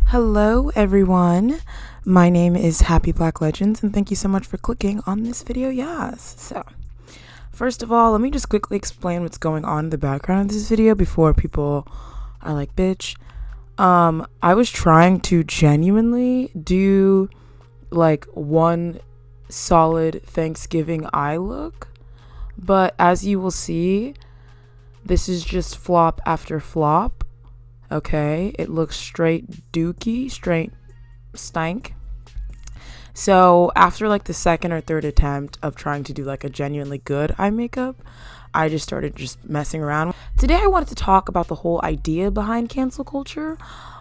Hello everyone, my name is Happy Black Legends and thank you so much for clicking on this video. So first of all, let me just quickly explain what's going on in the background of this video before people are like, bitch. I was trying to genuinely do like one solid Thanksgiving eye look, but as you will see, this is just flop after flop. Okay, it looks straight dookie, straight stank. So after like the second or third attempt of trying to do like a genuinely good eye makeup, I just started just messing around. Today I wanted to talk about the whole idea behind cancel culture.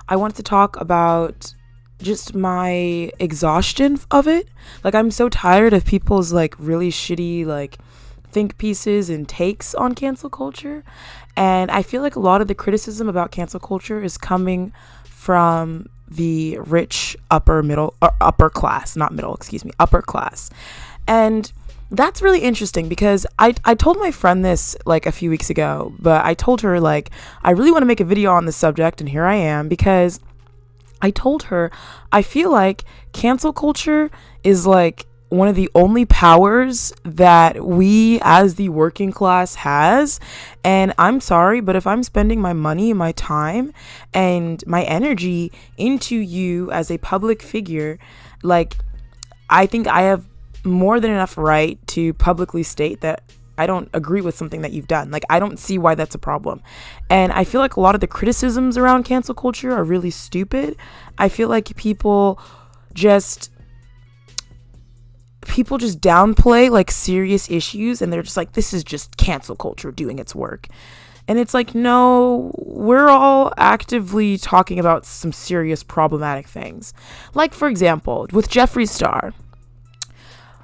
I wanted to talk about just my exhaustion of it. Like, I'm so tired of people's like really shitty like think pieces and takes on cancel culture, and I feel like a lot of the criticism about cancel culture is coming from the rich upper class, and that's really interesting because I told my friend this like a few weeks ago, but I told her like I really want to make a video on this subject, and here I am, because I told her I feel like cancel culture is like one of the only powers that we as the working class has. And I'm sorry, but if I'm spending my money, my time, and my energy into you as a public figure, like, I think I have more than enough right to publicly state that I don't agree with something that you've done. Like, I don't see why that's a problem. And I feel like a lot of the criticisms around cancel culture are really stupid. I feel like people just downplay like serious issues, and they're just like, this is just cancel culture doing its work. And it's like, no, we're all actively talking about some serious problematic things. Like, for example, with Jeffree Star.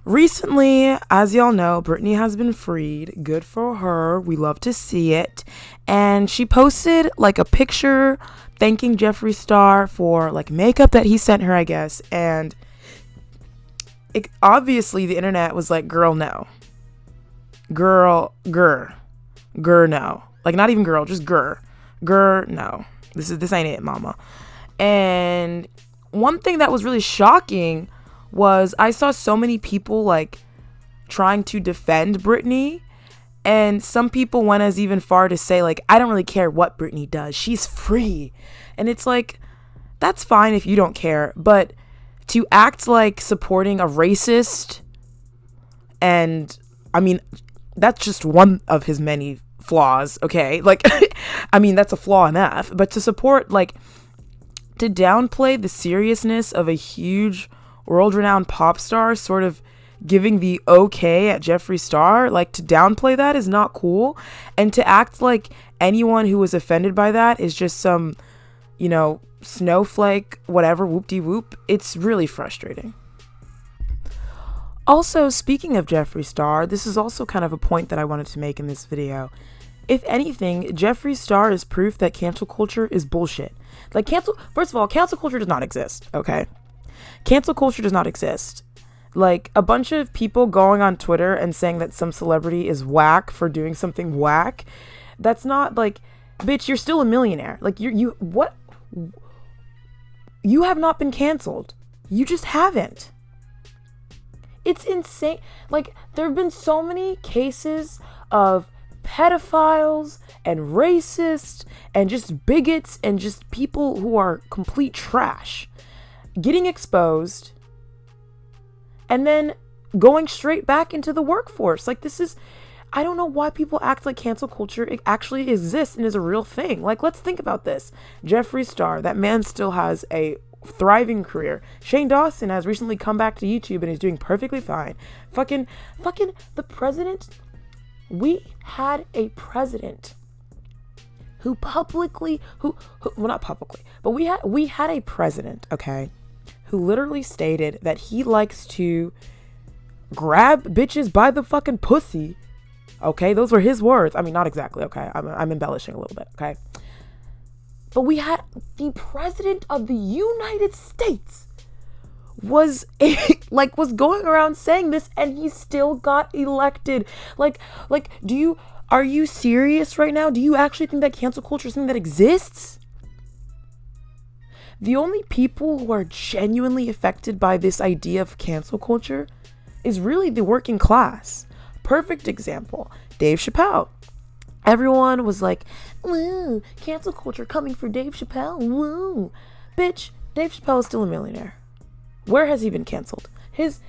Recently, as y'all know, Britney has been freed. Good for her. We love to see it. And she posted like a picture thanking Jeffree Star for like makeup that he sent her, I guess. And obviously the internet was like, girl, no. Girl, no. Like, not even girl, just girl, no. This ain't it, mama. And one thing that was really shocking was I saw so many people like trying to defend Britney, and some people went as even far to say like, I don't really care what Britney does, she's free. And it's like, that's fine if you don't care, but to act like supporting a racist, and I mean, that's just one of his many flaws, okay? Like, I mean, that's a flaw enough, but to support, like, to downplay the seriousness of a huge world-renowned pop star sort of giving the okay at Jeffree Star, like, to downplay that is not cool. And to act like anyone who was offended by that is just some, you know, snowflake, whatever, whoop-de-whoop, it's really frustrating. Also, speaking of Jeffree Star, this is also kind of a point that I wanted to make in this video. If anything, Jeffree Star is proof that cancel culture is bullshit. Like, first of all, cancel culture does not exist, okay? Cancel culture does not exist. Like, a bunch of people going on Twitter and saying that some celebrity is whack for doing something whack, that's not, like, bitch, you're still a millionaire. Like, what? You have not been canceled. You just haven't. It's insane. Like, there have been so many cases of pedophiles and racists and just bigots and just people who are complete trash getting exposed and then going straight back into the workforce. Like, this is, I don't know why people act like cancel culture it actually exists and is a real thing. Like, let's think about this. Jeffree Star, that man still has a thriving career. Shane Dawson has recently come back to YouTube and is doing perfectly fine. Fucking the president. We had a president who publicly, well, not publicly, but we had a president, okay, who literally stated that he likes to grab bitches by the fucking pussy. Okay, those were his words. I mean, not exactly, okay? I'm embellishing a little bit, okay? But we had the president of the United States was going around saying this, and he still got elected. Like, are you serious right now? Do you actually think that cancel culture is something that exists? the only people who are genuinely affected by this idea of cancel culture is really the working class. Perfect example, Dave Chappelle. Everyone was like, woo, cancel culture coming for Dave Chappelle, woo. Bitch, Dave Chappelle is still a millionaire. Where has he been canceled? His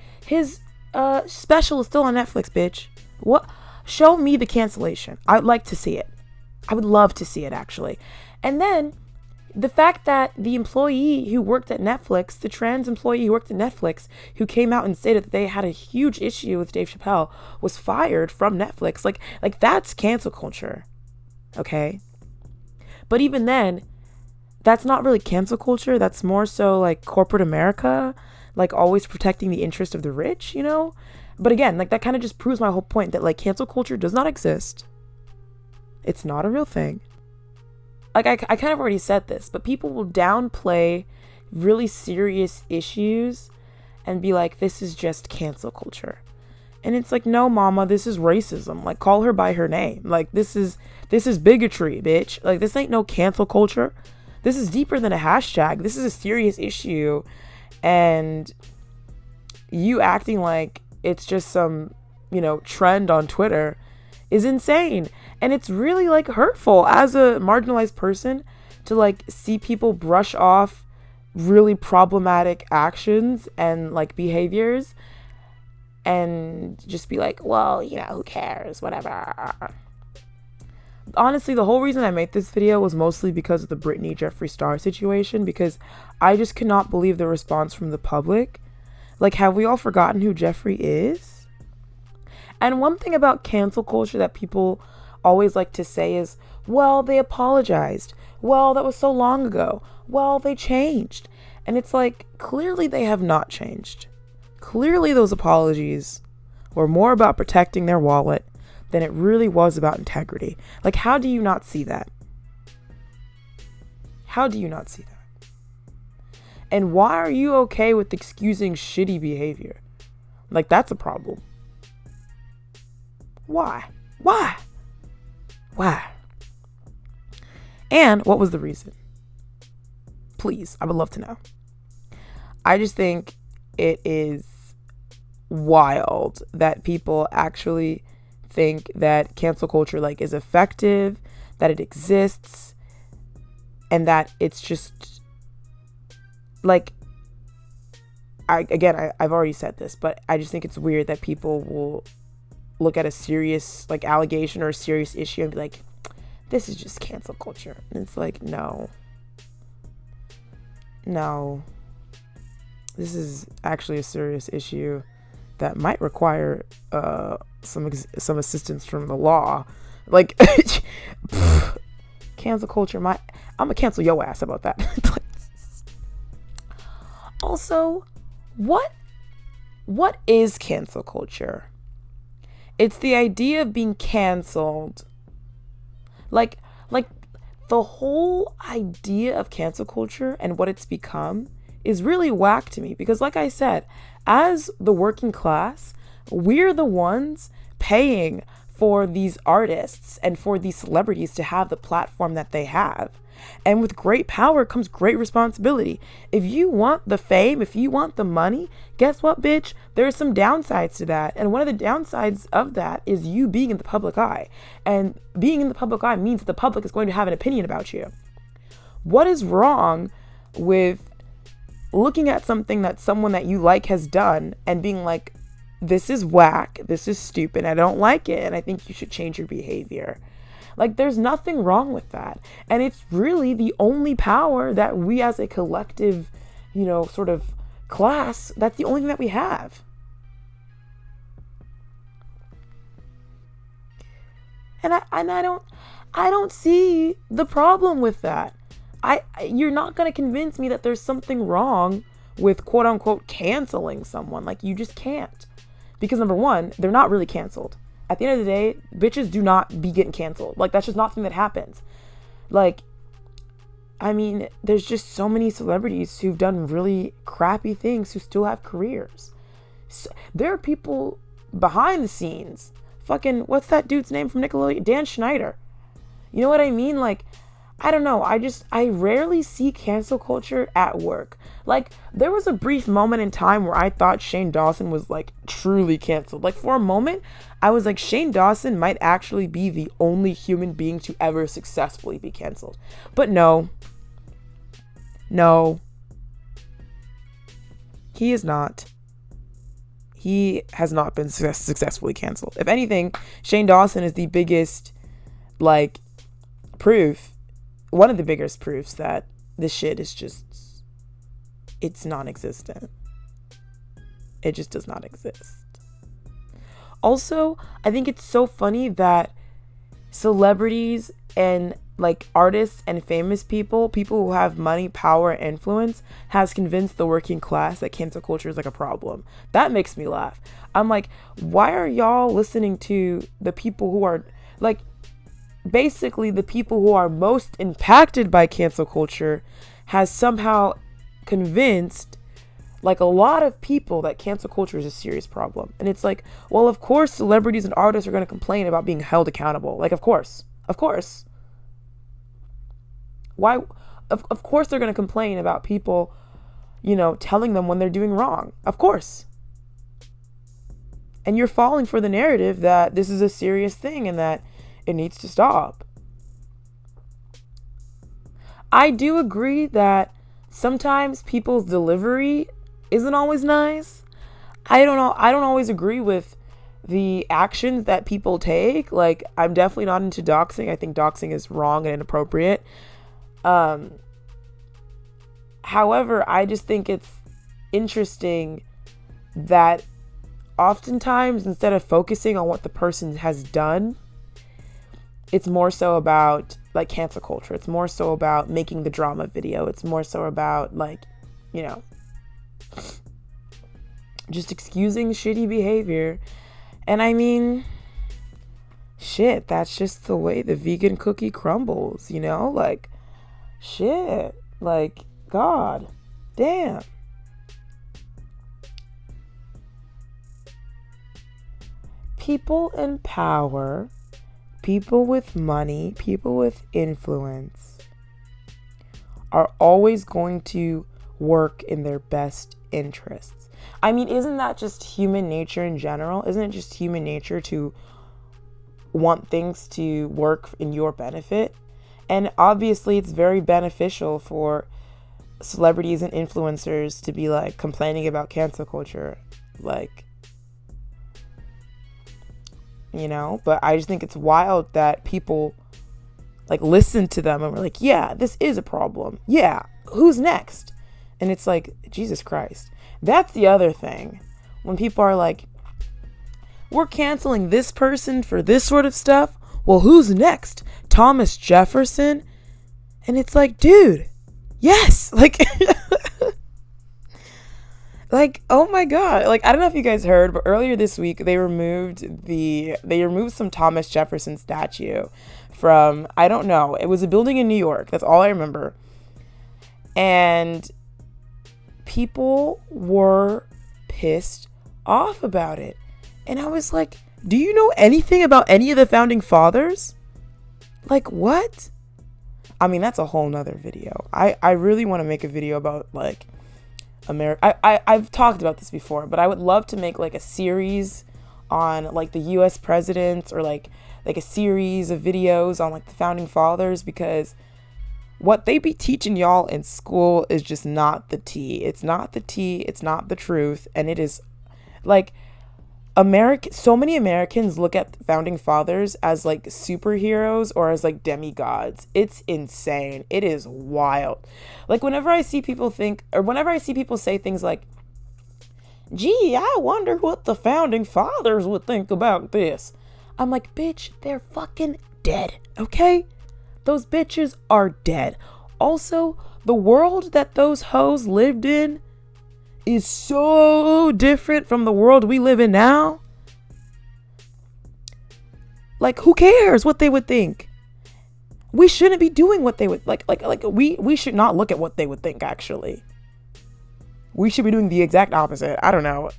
special is still on Netflix, bitch. What? Show me the cancellation. I'd like to see it. I would love to see it, actually. And then the fact that the employee who worked at Netflix, the trans employee who worked at Netflix, who came out and stated that they had a huge issue with Dave Chappelle, was fired from Netflix. Like that's cancel culture. Okay? But even then, that's not really cancel culture. That's more so like corporate America, like always protecting the interest of the rich, you know? But again, like that kind of just proves my whole point that like cancel culture does not exist. It's not a real thing. Like I kind of already said this, but people will downplay really serious issues and be like, this is just cancel culture. And it's like, no, mama, this is racism. Like, call her by her name. Like, this is bigotry, bitch. Like, this ain't no cancel culture. This is deeper than a hashtag. This is a serious issue. And you acting like it's just some, trend on Twitter is insane. And it's really like hurtful as a marginalized person to like see people brush off really problematic actions and like behaviors and just be like, well, who cares, whatever. Honestly, the whole reason I made this video was mostly because of the Britney Jeffree Star situation, because I just could not believe the response from the public. Like, have we all forgotten who Jeffree is? And one thing about cancel culture that people always like to say is, well, they apologized. Well, that was so long ago. Well, they changed. And it's like, clearly they have not changed. Clearly those apologies were more about protecting their wallet than it really was about integrity. Like, how do you not see that? How do you not see that? And why are you okay with excusing shitty behavior? Like, that's a problem. Why? And what was the reason? Please, I would love to know. I just think it is wild that people actually think that cancel culture like is effective, that it exists, and that it's just like, I've already said this, but I just think it's weird that people will look at a serious like allegation or a serious issue and be like, this is just cancel culture. And it's like, no, this is actually a serious issue that might require some assistance from the law. Like, cancel culture, I'm gonna cancel your ass about that. Also, what is cancel culture? It's the idea of being canceled. Like the whole idea of cancel culture and what it's become is really whack to me, because like I said, as the working class, we're the ones paying for these artists and for these celebrities to have the platform that they have. And with great power comes great responsibility. If you want the fame, if you want the money, guess what, bitch? There are some downsides to that. And one of the downsides of that is you being in the public eye. And being in the public eye means that the public is going to have an opinion about you. What is wrong with looking at something that someone that you like has done and being like, this is whack, this is stupid, I don't like it, and I think you should change your behavior? Like, there's nothing wrong with that. And it's really the only power that we as a collective, sort of class, that's the only thing that we have. And I don't see the problem with that. You're not going to convince me that there's something wrong with quote unquote canceling someone. Like, you just can't. Because number one, they're not really canceled. At the end of the day, bitches do not be getting canceled. Like, that's just not something that happens. Like, I mean, there's just so many celebrities who've done really crappy things who still have careers. So, there are people behind the scenes. Fucking, what's that dude's name from Nickelodeon? Dan Schneider. You know what I mean? Like, I don't know. I rarely see cancel culture at work. Like, there was a brief moment in time where I thought Shane Dawson was like truly canceled. Like, for a moment, I was like, Shane Dawson might actually be the only human being to ever successfully be canceled. But no, he is not. He has not been successfully canceled. If anything, Shane Dawson is the biggest, like, proof, one of the biggest proofs that this shit is just, it's non-existent. It just does not exist. Also, I think it's so funny that celebrities and like artists and famous people who have money, power, and influence, has convinced the working class that cancel culture is like a problem. That makes me laugh. I'm like, why are y'all listening to the people who are like, basically the people who are most impacted by cancel culture has somehow convinced like a lot of people that cancel culture is a serious problem. And it's like, well, of course celebrities and artists are going to complain about being held accountable. Like, of course. Why? Of course they're going to complain about people, telling them when they're doing wrong. Of course. And you're falling for the narrative that this is a serious thing and that it needs to stop. I do agree that sometimes people's delivery isn't always nice. I don't always agree with the actions that people take. Like, I'm definitely not into doxing. I think doxing is wrong and inappropriate. However, I just think it's interesting that oftentimes instead of focusing on what the person has done, it's more so about like cancel culture. It's more so about making the drama video. It's more so about like, just excusing shitty behavior. And I mean, shit, that's just the way the vegan cookie crumbles, like, shit, like, God damn. People in power, people with money, people with influence are always going to work in their best interests. I mean, isn't that just human nature in general? Isn't it just human nature to want things to work in your benefit? And obviously it's very beneficial for celebrities and influencers to be like complaining about cancel culture, like, but I just think it's wild that people like listen to them and we're like, yeah, this is a problem. Yeah, who's next? And it's like, Jesus Christ. That's the other thing. When people are like, we're canceling this person for this sort of stuff. Well, who's next? Thomas Jefferson? And it's like, dude, yes. Like, like, oh my God. Like, I don't know if you guys heard, but earlier this week, they removed some Thomas Jefferson statue from, I don't know. It was a building in New York. That's all I remember. And people were pissed off about it. And I was like, do you know anything about any of the founding fathers? Like, what? I mean, that's a whole nother video. I really want to make a video about like America. I've talked about this before, but I would love to make like a series on like the US presidents, or like a series of videos on like the founding fathers, because what they be teaching y'all in school is just not the tea. It's not the tea. It's not the truth. And it is like so many Americans look at founding fathers as like superheroes or as like demigods. It's insane. It is wild. Like whenever I see people say things like, gee, I wonder what the founding fathers would think about this. I'm like, bitch, they're fucking dead. Okay? Those bitches are dead. Also, the world that those hoes lived in is so different from the world we live in now. Like, who cares what they would think? We shouldn't be doing what they would we should not look at what they would think, actually. We should be doing the exact opposite. I don't know.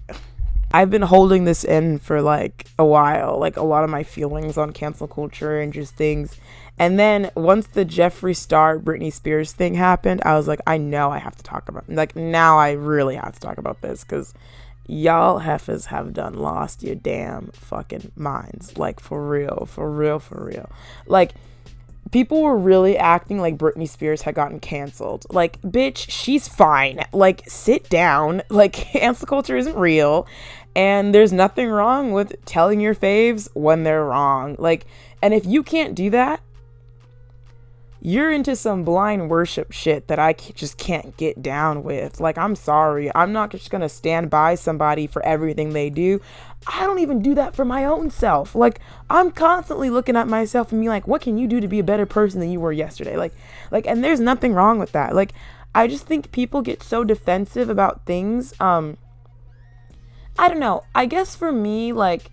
I've been holding this in for like a while, like a lot of my feelings on cancel culture and just things. And then once the Jeffree Star Britney Spears thing happened, I was like, I know I have to talk about, like, now I really have to talk about this, because y'all heifers have done lost your damn fucking minds. Like, for real, for real, for real. Like, people were really acting like Britney Spears had gotten canceled. Like, bitch, she's fine. Like, sit down. Like, cancel culture isn't real. And there's nothing wrong with telling your faves when they're wrong. Like, and if you can't do that, you're into some blind worship shit that I just can't get down with. Like, I'm sorry. I'm not just going to stand by somebody for everything they do. I don't even do that for my own self. Like, I'm constantly looking at myself and being like, what can you do to be a better person than you were yesterday? Like, and there's nothing wrong with that. Like, I just think people get so defensive about things. I don't know. I guess for me, like,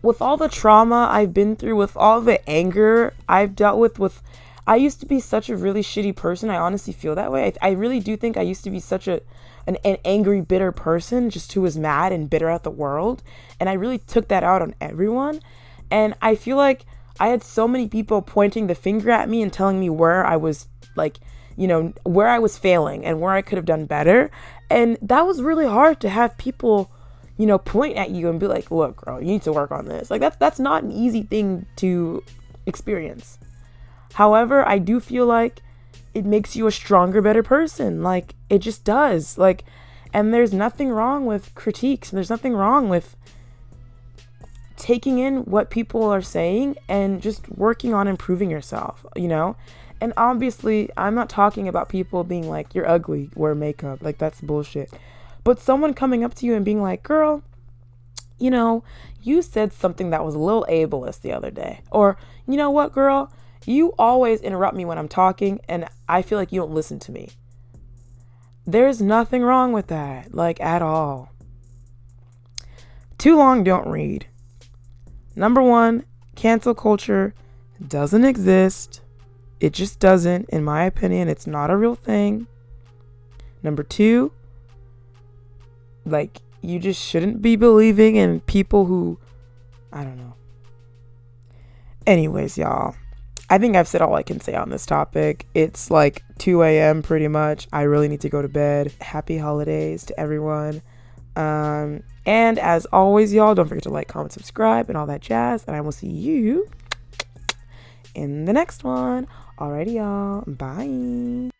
with all the trauma I've been through, with all the anger I've dealt with, I used to be such a really shitty person. I honestly feel that way. I really do think I used to be such an angry, bitter person, just who was mad and bitter at the world. And I really took that out on everyone. And I feel like I had so many people pointing the finger at me and telling me where I was, like, you know, where I was failing and where I could have done better. And that was really hard to have people, you know, point at you and be like, look, girl, you need to work on this. Like, that's not an easy thing to experience. However, I do feel like it makes you a stronger, better person. Like, it just does. Like, and there's nothing wrong with critiques. There's nothing wrong with taking in what people are saying and just working on improving yourself, you know? And obviously, I'm not talking about people being like, you're ugly, wear makeup. Like, that's bullshit. But someone coming up to you and being like, girl, you know, you said something that was a little ableist the other day. Or, you know what, girl, you always interrupt me when I'm talking and I feel like you don't listen to me. There's nothing wrong with that, like, at all. Too long, don't read. Number one, cancel culture doesn't exist. It just doesn't, in my opinion. It's not a real thing. Number two, like, you just shouldn't be believing in people who, I don't know. Anyways, y'all, I think I've said all I can say on this topic. It's like 2 a.m. pretty much. I really need to go to bed. Happy holidays to everyone. And as always, y'all, don't forget to like, comment, subscribe, and all that jazz. And I will see you in the next one. Alrighty, y'all. Bye.